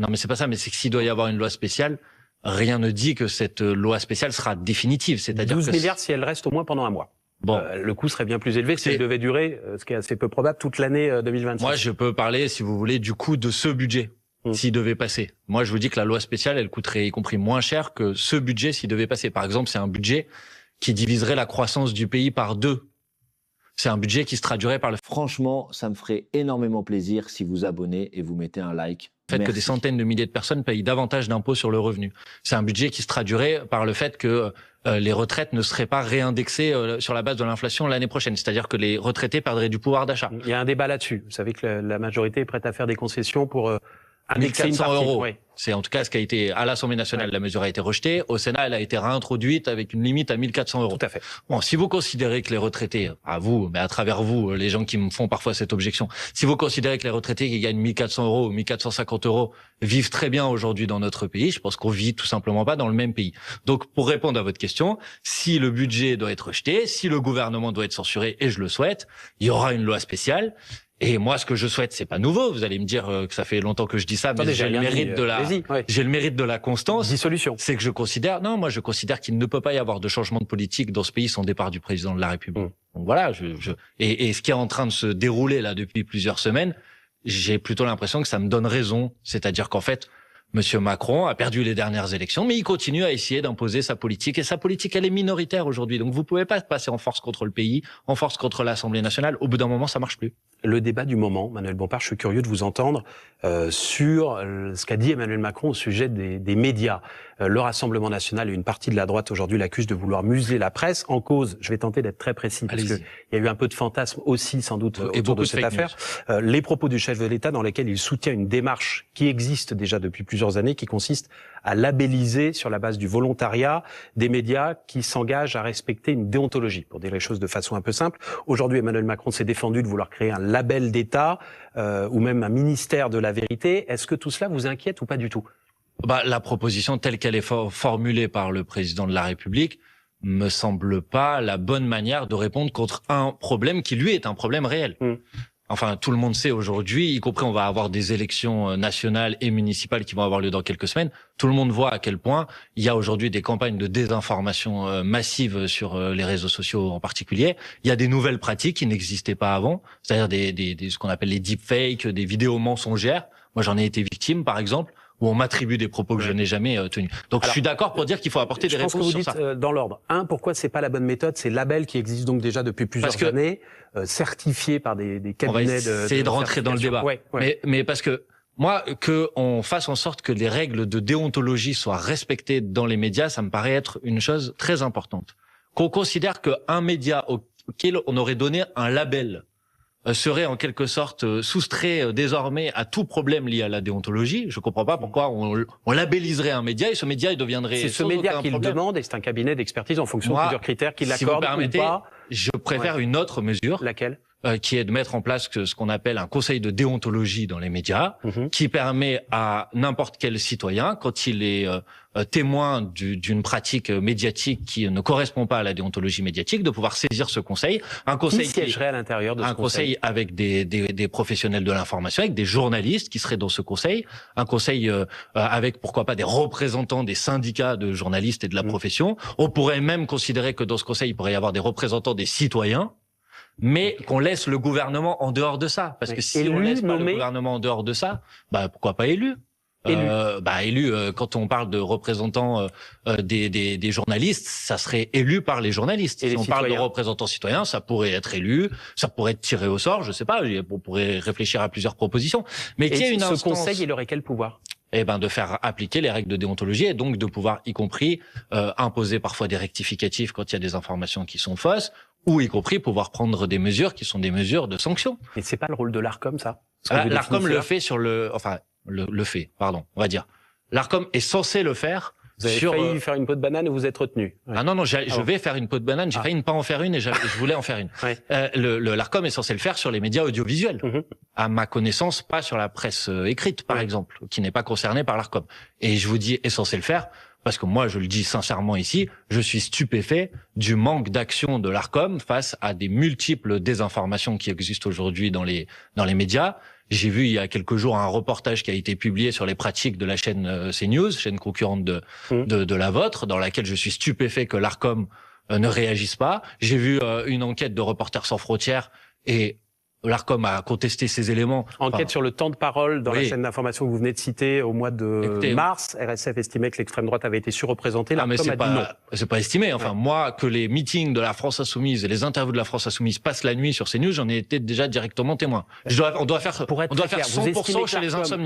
Non, mais c'est pas ça. Mais c'est que s'il doit y avoir une loi spéciale, rien ne dit que cette loi spéciale sera définitive. C'est-à-dire 12 milliards si elle reste au moins pendant un mois. Bon, le coût serait bien plus élevé si elle devait durer, ce qui est assez peu probable, toute l'année 2026. moi, je peux parler, si vous voulez, du coût de ce budget. S'il devait passer. Moi, je vous dis que la loi spéciale, elle coûterait y compris moins cher que ce budget s'il devait passer. Par exemple, c'est un budget qui diviserait la croissance du pays par 2. C'est un budget qui se traduirait par le Franchement, ça me ferait énormément plaisir si vous abonnez et vous mettez un like. fait Merci. que des centaines de milliers de personnes payent davantage d'impôts sur le revenu. C'est un budget qui se traduirait par le fait que les retraites ne seraient pas réindexées sur la base de l'inflation l'année prochaine. C'est-à-dire que les retraités perdraient du pouvoir d'achat. Il y a un débat là-dessus. Vous savez que la majorité est prête à faire des concessions pour indexer une 1400 partie. euros. Oui. C'est en tout cas ce qui a été à l'Assemblée nationale. La mesure a été rejetée. Au Sénat, elle a été réintroduite avec une limite à 1400 euros. Tout à fait. Bon, si vous considérez que les retraités, à vous, mais à travers vous, les gens qui me font parfois cette objection, si vous considérez que les retraités qui gagnent 1400 euros ou 1450 euros vivent très bien aujourd'hui dans notre pays, je pense qu'on vit tout simplement pas dans le même pays. Donc, pour répondre à votre question, si le budget doit être rejeté, si le gouvernement doit être censuré, et je le souhaite, il y aura une loi spéciale. Et moi, ce que je souhaite, c'est pas nouveau. Vous allez me dire que ça fait longtemps que je dis ça, mais Attendez, j'ai le mérite de la, j'ai le mérite de la constance. Dissolution. C'est que je considère, moi je considère qu'il ne peut pas y avoir de changement de politique dans ce pays sans départ du président de la République. Donc voilà, et ce qui est en train de se dérouler là depuis plusieurs semaines, j'ai plutôt l'impression que ça me donne raison. C'est-à-dire qu'en fait, Monsieur Macron a perdu les dernières élections, mais il continue à essayer d'imposer sa politique. Et sa politique, elle est minoritaire aujourd'hui. Donc vous pouvez pas passer en force contre le pays, en force contre l'Assemblée nationale. Au bout d'un moment, ça marche plus. Le débat du moment, Manuel Bompard, je suis curieux de vous entendre sur ce qu'a dit Emmanuel Macron au sujet des médias. Le Rassemblement national et une partie de la droite aujourd'hui l'accusent de vouloir museler la presse. En cause, je vais tenter d'être très précis, parce qu'il y a eu un peu de fantasme aussi, sans doute, autour de cette affaire. Les propos du chef de l'État dans lesquels il soutient une démarche qui existe déjà depuis plusieurs années, qui consiste à labelliser sur la base du volontariat des médias qui s'engagent à respecter une déontologie. Pour dire les choses de façon un peu simple, aujourd'hui Emmanuel Macron s'est défendu de vouloir créer un label d'État ou même un ministère de la vérité. Est-ce que tout cela vous inquiète ou pas du tout ? La proposition telle qu'elle est formulée par le président de la République me semble pas la bonne manière de répondre contre un problème qui, lui, est un problème réel. Enfin, tout le monde sait aujourd'hui, y compris on va avoir des élections nationales et municipales qui vont avoir lieu dans quelques semaines. Tout le monde voit à quel point il y a aujourd'hui des campagnes de désinformation massives sur les réseaux sociaux en particulier. Il y a des nouvelles pratiques qui n'existaient pas avant, c'est-à-dire ce qu'on appelle les deepfakes, des vidéos mensongères. Moi, j'en ai été victime, par exemple, où on m'attribue des propos que je n'ai jamais tenus. Donc, je suis d'accord pour dire qu'il faut apporter des réponses sur ça. Je pense que vous dites dans l'ordre. Pourquoi c'est pas la bonne méthode? Ces labels qui existent donc déjà depuis plusieurs années, certifiés par des cabinets de... On va essayer de rentrer dans le débat. Mais parce que moi, qu'on fasse en sorte que les règles de déontologie soient respectées dans les médias, ça me paraît être une chose très importante. Qu'on considère qu'un média auquel on aurait donné un label serait en quelque sorte soustrait désormais à tout problème lié à la déontologie. Je comprends pas pourquoi on labelliserait un média et ce média il deviendrait... C'est ce média qui le demande et c'est un cabinet d'expertise en fonction de plusieurs critères qui l'accorde ou pas. Je préfère une autre mesure. Laquelle ? Qui est de mettre en place ce qu'on appelle un conseil de déontologie dans les médias, qui permet à n'importe quel citoyen, quand il est témoin d'une pratique médiatique qui ne correspond pas à la déontologie médiatique, de pouvoir saisir ce conseil. Un conseil qui siégerait à l'intérieur de ce conseil avec des professionnels de l'information, avec des journalistes qui seraient dans ce conseil, un conseil avec pourquoi pas des représentants des syndicats de journalistes et de la profession. On pourrait même considérer que dans ce conseil il pourrait y avoir des représentants des citoyens, mais qu'on laisse le gouvernement en dehors de ça. Parce que si on laisse pas le gouvernement en dehors de ça, pourquoi pas élu? Élu, quand on parle de représentants des journalistes, ça serait élu par les journalistes. Si on parle de représentants citoyens, ça pourrait être élu, ça pourrait être tiré au sort, je sais pas, on pourrait réfléchir à plusieurs propositions. Mais qu'il y ait une instance... Ce conseil, il aurait quel pouvoir ? De faire appliquer les règles de déontologie et donc de pouvoir, y compris, imposer parfois des rectificatifs quand il y a des informations qui sont fausses, ou y compris pouvoir prendre des mesures qui sont des mesures de sanction. Et c'est pas le rôle de l'Arcom, ça? L'Arcom le fait sur on va dire. L'Arcom est censé le faire. Vous avez failli faire une peau de banane et vous êtes retenu. Non, je vais faire une peau de banane. J'ai failli ne pas en faire une et je voulais en faire une. L'Arcom est censé le faire sur les médias audiovisuels. À ma connaissance, pas sur la presse écrite, par exemple, qui n'est pas concernée par l'Arcom. Et je vous dis, est censé le faire parce que moi, je le dis sincèrement ici, je suis stupéfait du manque d'action de l'Arcom face à des multiples désinformations qui existent aujourd'hui dans les médias. J'ai vu il y a quelques jours un reportage qui a été publié sur les pratiques de la chaîne CNews, chaîne concurrente de la vôtre, dans laquelle je suis stupéfait que l'Arcom ne réagisse pas. J'ai vu une enquête de Reporters sans frontières et l'Arcom a contesté ces éléments. Enquête sur le temps de parole dans la chaîne d'information que vous venez de citer au mois de mars. RSF estimait que l'extrême droite avait été surreprésentée. L'Arcom a dit non. C'est pas estimé. Enfin, moi, que les meetings de la France Insoumise et les interviews de la France Insoumise passent la nuit sur CNews, j'en ai été déjà directement témoin. On doit faire 100% chez les insomniaques.